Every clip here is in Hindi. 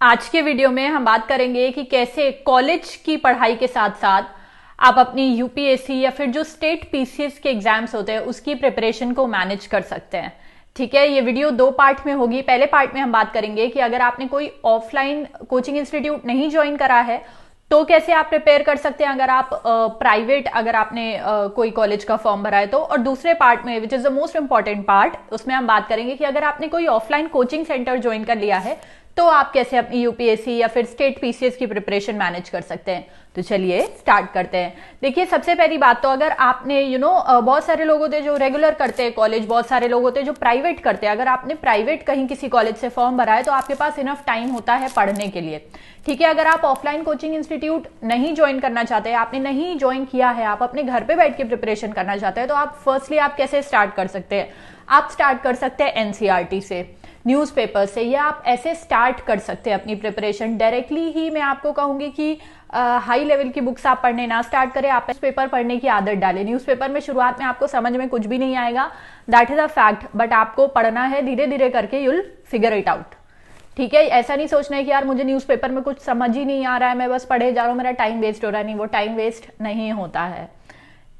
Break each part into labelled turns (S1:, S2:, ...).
S1: आज के वीडियो में हम बात करेंगे कि कैसे कॉलेज की पढ़ाई के साथ साथ आप अपनी यूपीएससी या फिर जो स्टेट पीसीएस के एग्जाम्स होते हैं उसकी प्रिपरेशन को मैनेज कर सकते हैं। ठीक है, ये वीडियो दो पार्ट में होगी। पहले पार्ट में हम बात करेंगे कि अगर आपने कोई ऑफलाइन कोचिंग इंस्टीट्यूट नहीं ज्वाइन करा है तो कैसे आप प्रिपेयर कर सकते हैं अगर आप प्राइवेट अगर आपने कोई कॉलेज का फॉर्म भरा है तो। और दूसरे पार्ट में which is the most important part, उसमें हम बात करेंगे कि अगर आपने कोई ऑफलाइन कोचिंग सेंटर ज्वाइन कर लिया है तो आप कैसे अपनी यूपीएससी या फिर स्टेट पीसीएस की प्रिपरेशन मैनेज कर सकते हैं। तो चलिए स्टार्ट करते हैं। देखिए, सबसे पहली बात तो अगर आपने बहुत सारे लोग होते हैं जो रेगुलर करते हैं कॉलेज, बहुत सारे लोग होते हैं जो प्राइवेट करते हैं। अगर आपने प्राइवेट कहीं किसी कॉलेज से फॉर्म भरा है तो आपके पास इनफ टाइम होता है पढ़ने के लिए। ठीक है, अगर आप ऑफलाइन कोचिंग इंस्टीट्यूट नहीं ज्वाइन करना चाहते हैं, आपने नहीं ज्वाइन किया है, आप अपने घर पे बैठ के प्रिपरेशन करना चाहते हैं, तो आप फर्स्टली आप कैसे स्टार्ट कर सकते हैं? आप स्टार्ट कर सकते हैं एनसीईआरटी से, न्यूज़पेपर से, या आप ऐसे स्टार्ट कर सकते हैं अपनी प्रिपरेशन। डायरेक्टली ही मैं आपको कहूंगी कि हाई लेवल की बुक्स आप पढ़ने ना स्टार्ट करें, आप न्यूज़पेपर पढ़ने की आदत डालें। न्यूज़पेपर में शुरुआत में आपको समझ में कुछ भी नहीं आएगा, that is a fact, but आपको पढ़ना है, धीरे धीरे करके you will figure it out. ठीक है, ऐसा नहीं सोचना है कि यार मुझे न्यूज़पेपर में कुछ समझ ही नहीं आ रहा है, मैं बस पढ़े जा रहा हूँ, मेरा टाइम वेस्ट हो रहा है। नहीं, वो टाइम वेस्ट नहीं होता है।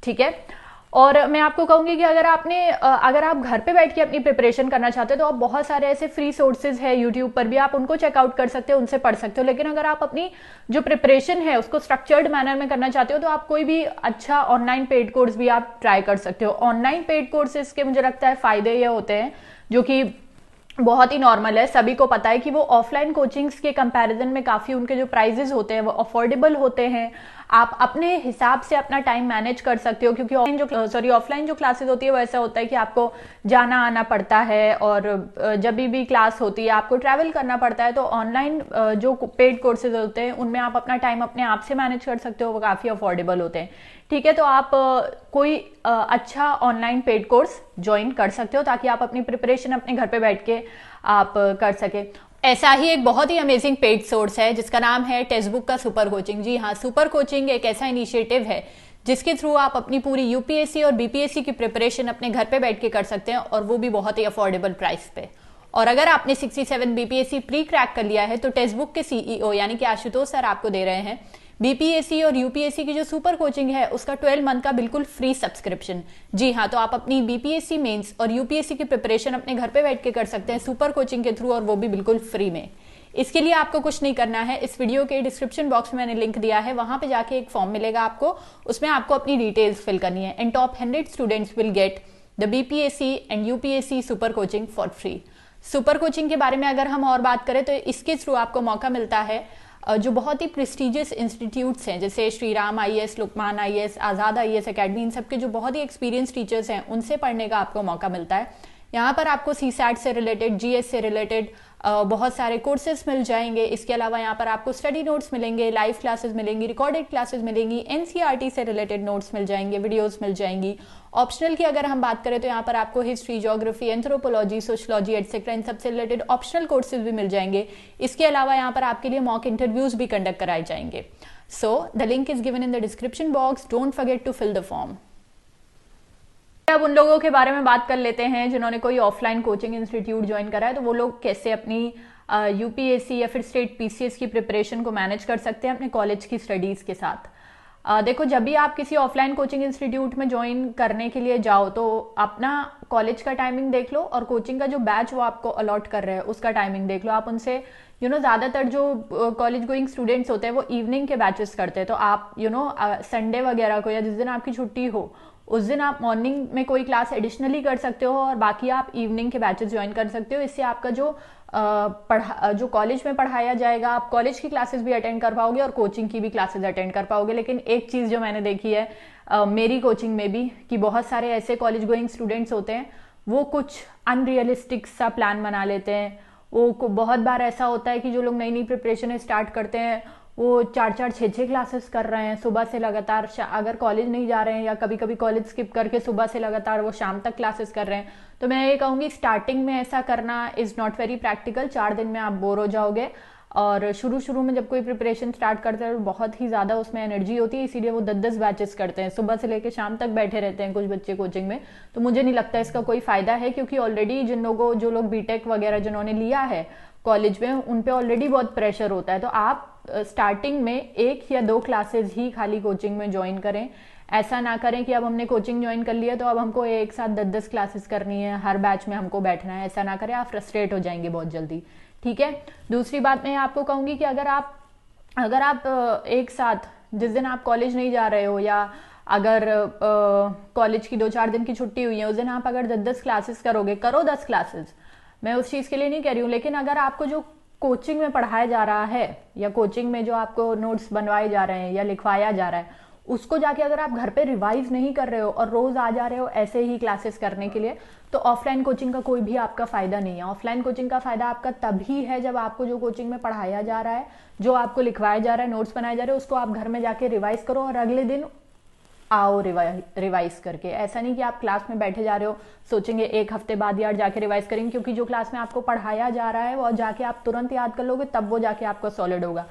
S1: ठीक है, और मैं आपको कहूंगी कि अगर आप घर पे बैठ के अपनी प्रिपरेशन करना चाहते हो तो आप बहुत सारे ऐसे फ्री सोर्सेज है यूट्यूब पर भी, आप उनको चेकआउट कर सकते हो, उनसे पढ़ सकते हो। लेकिन अगर आप अपनी जो प्रिपरेशन है उसको स्ट्रक्चर्ड मैनर में करना चाहते हो तो आप कोई भी अच्छा ऑनलाइन पेड कोर्स भी आप ट्राई कर सकते हो। ऑनलाइन पेड कोर्सेज के मुझे लगता है फायदे ये होते हैं जो कि बहुत ही नॉर्मल है, सभी को पता है कि वो ऑफलाइन कोचिंग्स के कंपैरिजन में काफी उनके जो प्राइजेस होते हैं वो अफोर्डेबल होते हैं। आप अपने हिसाब से अपना टाइम मैनेज कर सकते हो, क्योंकि ऑफलाइन जो क्लासेस होती है वो ऐसा होता है कि आपको जाना आना पड़ता है और जब भी क्लास होती है आपको ट्रैवल करना पड़ता है। तो ऑनलाइन जो पेड कोर्सेज होते हैं उनमें आप अपना टाइम अपने आप से मैनेज कर सकते हो, वो काफी अफोर्डेबल होते हैं। ठीक है, तो आप कोई अच्छा ऑनलाइन पेड कोर्स ज्वाइन कर सकते हो ताकि आप अपनी प्रिपरेशन अपने घर पे बैठ के आप कर सके। ऐसा ही एक बहुत ही अमेजिंग पेड सोर्स है जिसका नाम है टेक्स्टबुक का सुपर कोचिंग। जी हाँ, सुपर कोचिंग एक ऐसा इनिशिएटिव है जिसके थ्रू आप अपनी पूरी यूपीएससी और बीपीएससी की प्रिपरेशन अपने घर पे बैठ के कर सकते हैं, और वो भी बहुत ही अफोर्डेबल प्राइस पे। और अगर आपने 67 बीपीएससी प्री क्रैक कर लिया है तो टेक्स्टबुक के सीईओ यानी कि आशुतोष सर आपको दे रहे हैं बीपीएससी और यूपीएससी की जो सुपर कोचिंग है उसका 12 मंथ का बिल्कुल फ्री सब्सक्रिप्शन। जी हाँ, तो आप अपनी बीपीएससी मेंस और यूपीएससी की प्रिपरेशन अपने घर पे बैठ के कर सकते हैं सुपर कोचिंग के थ्रू, और वो भी बिल्कुल फ्री में। इसके लिए आपको कुछ नहीं करना है, इस वीडियो के डिस्क्रिप्शन बॉक्स में मैंने लिंक दिया है, वहां पे जाके एक फॉर्म मिलेगा आपको, उसमें आपको अपनी डिटेल्स फिल करनी है। And top 100 students will get the BPSC and UPSC super coaching for free. Super coaching के बारे में अगर हम और बात करें तो इसके थ्रू आपको मौका मिलता है जो बहुत ही प्रेस्टिजियस इंस्टीट्यूट्स हैं जैसे श्री राम आईएएस, लुकमान आईएएस, आज़ाद आईएएस एकेडमी, इन सबके जो बहुत ही एक्सपीरियंस टीचर्स हैं उनसे पढ़ने का आपको मौका मिलता है। यहाँ पर आपको सीसैट से रिलेटेड, जीएस से रिलेटेड बहुत सारे कोर्सेज मिल जाएंगे। इसके अलावा यहाँ पर आपको स्टडी नोट्स मिलेंगे, लाइव क्लासेस मिलेंगी, रिकॉर्डेड क्लासेस मिलेंगी, एनसीईआरटी से रिलेटेड नोट्स मिल जाएंगे, वीडियोस मिल जाएंगी। ऑप्शनल की अगर हम बात करें तो यहाँ पर आपको history, geography, anthropology, sociology etcetera इन सबसे रिलेटेड ऑप्शनल कोर्सेज भी मिल जाएंगे। इसके अलावा यहाँ पर आपके लिए मॉक इंटरव्यूज भी कंडक्ट कराए जाएंगे। So the link is given in the description box, don't forget to fill the form. अब उन लोगों के बारे में बात कर लेते हैं जिन्होंने कोई ऑफलाइन कोचिंग इंस्टीट्यूट ज्वाइन करा है, तो वो लोग कैसे अपनी यूपीएससी या फिर स्टेट पीसीएस की प्रिपरेशन को मैनेज कर सकते हैं अपने कॉलेज की स्टडीज के साथ। देखो, जब भी आप किसी ऑफलाइन कोचिंग इंस्टीट्यूट में ज्वाइन करने के लिए जाओ तो अपना कॉलेज का टाइमिंग देख लो और कोचिंग का जो बैच वो आपको अलॉट कर रहे हैं उसका टाइमिंग देख लो। आप उनसे ज्यादातर जो कॉलेज गोइंग स्टूडेंट्स होते हैं वो इवनिंग के बैचेस करते हैं, तो आप संडे वगैरह को या जिस दिन आपकी छुट्टी हो उस दिन आप मॉर्निंग में कोई क्लास एडिशनली कर सकते हो और बाकी आप इवनिंग के बैचेस ज्वाइन कर सकते हो। इससे आपका जो कॉलेज में पढ़ाया जाएगा, आप कॉलेज की क्लासेस भी अटेंड कर पाओगे और कोचिंग की भी क्लासेस अटेंड कर पाओगे। लेकिन एक चीज जो मैंने देखी है मेरी कोचिंग में भी, कि बहुत सारे ऐसे कॉलेज गोइंग स्टूडेंट्स होते हैं वो कुछ अनरियलिस्टिक सा प्लान बना लेते हैं। वो बहुत बार ऐसा होता है कि जो लोग नई नई प्रिपरेशन स्टार्ट करते हैं वो 4-4, 6-6 क्लासेस कर रहे हैं सुबह से लगातार। अगर कॉलेज नहीं जा रहे हैं या कभी कभी कॉलेज स्किप करके सुबह से लगातार वो शाम तक क्लासेस कर रहे हैं, तो मैं ये कहूँगी स्टार्टिंग में ऐसा करना इज नॉट वेरी प्रैक्टिकल। 4 दिन में आप बोर हो जाओगे, और शुरू में जब कोई प्रिपरेशन स्टार्ट करते हैं बहुत ही ज्यादा उसमें एनर्जी होती है, इसीलिए वो 10-10 बैचेस करते हैं, सुबह से लेकर शाम तक बैठे रहते हैं कुछ बच्चे कोचिंग में। तो मुझे नहीं लगता इसका कोई फायदा है, क्योंकि ऑलरेडी जो लोग बीटेक वगैरह जिन्होंने लिया है कॉलेज में उन पे ऑलरेडी बहुत प्रेशर होता है, तो आप स्टार्टिंग में 1 या 2 क्लासेस ही खाली कोचिंग में ज्वाइन करें। ऐसा ना करें कि अब हमने कोचिंग ज्वाइन कर लिया तो अब हमको एक साथ 10-10 क्लासेस करनी है, हर बैच में हमको बैठना है। ऐसा ना करें, आप फ्रस्ट्रेट हो जाएंगे बहुत जल्दी, ठीक है। दूसरी बात मैं आपको कहूँगी कि अगर आप एक साथ जिस दिन आप कॉलेज नहीं जा रहे हो, या अगर कॉलेज की 2-4 दिन की छुट्टी हुई है, उस दिन आप अगर 10-10 क्लासेस करोगे, करो 10 क्लासेस, मैं उस चीज़ के लिए नहीं कह रही हूँ। लेकिन अगर आपको जो कोचिंग में पढ़ाया जा रहा है, या कोचिंग में जो आपको नोट्स बनवाए जा रहे हैं या लिखवाया जा रहा है, उसको जाके अगर आप घर पे रिवाइज नहीं कर रहे हो और रोज आ जा रहे हो ऐसे ही क्लासेस करने के लिए, तो ऑफलाइन कोचिंग का कोई भी आपका फायदा नहीं है। ऑफलाइन कोचिंग का फायदा आपका तभी है जब आपको जो कोचिंग में पढ़ाया जा रहा है, जो आपको लिखवाया जा रहा है, नोट्स बनाए जा रहे हैं, उसको आप घर में जाके रिवाइज करो और अगले दिन आओ रिवाइज करके। ऐसा नहीं कि आप क्लास में बैठे जा रहे हो, सोचेंगे 1 हफ्ते बाद यार जाके रिवाइज करेंगे, क्योंकि जो क्लास में आपको पढ़ाया जा रहा है वो जाके आप तुरंत याद कर लोगे, तब वो जाके आपका सॉलिड होगा।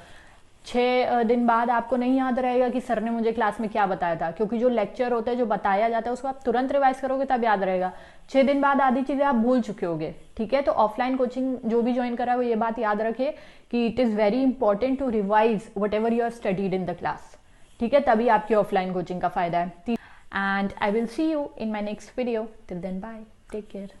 S1: 6 दिन बाद आपको नहीं याद रहेगा कि सर ने मुझे क्लास में क्या बताया था, क्योंकि जो लेक्चर होता है, जो बताया जाता है, उसको आप तुरंत रिवाइज करोगे तब याद रहेगा। 6 दिन बाद आधी चीजें आप भूल चुके होगे, ठीक है। तो ऑफलाइन कोचिंग जो भी ज्वाइन करा है वो ये बात याद रखे कि it is very important to revise whatever you are studied in the class, ठीक है। तभी आपकी ऑफलाइन कोचिंग का फायदा है। And I will see you in my next video. Till then bye, take care.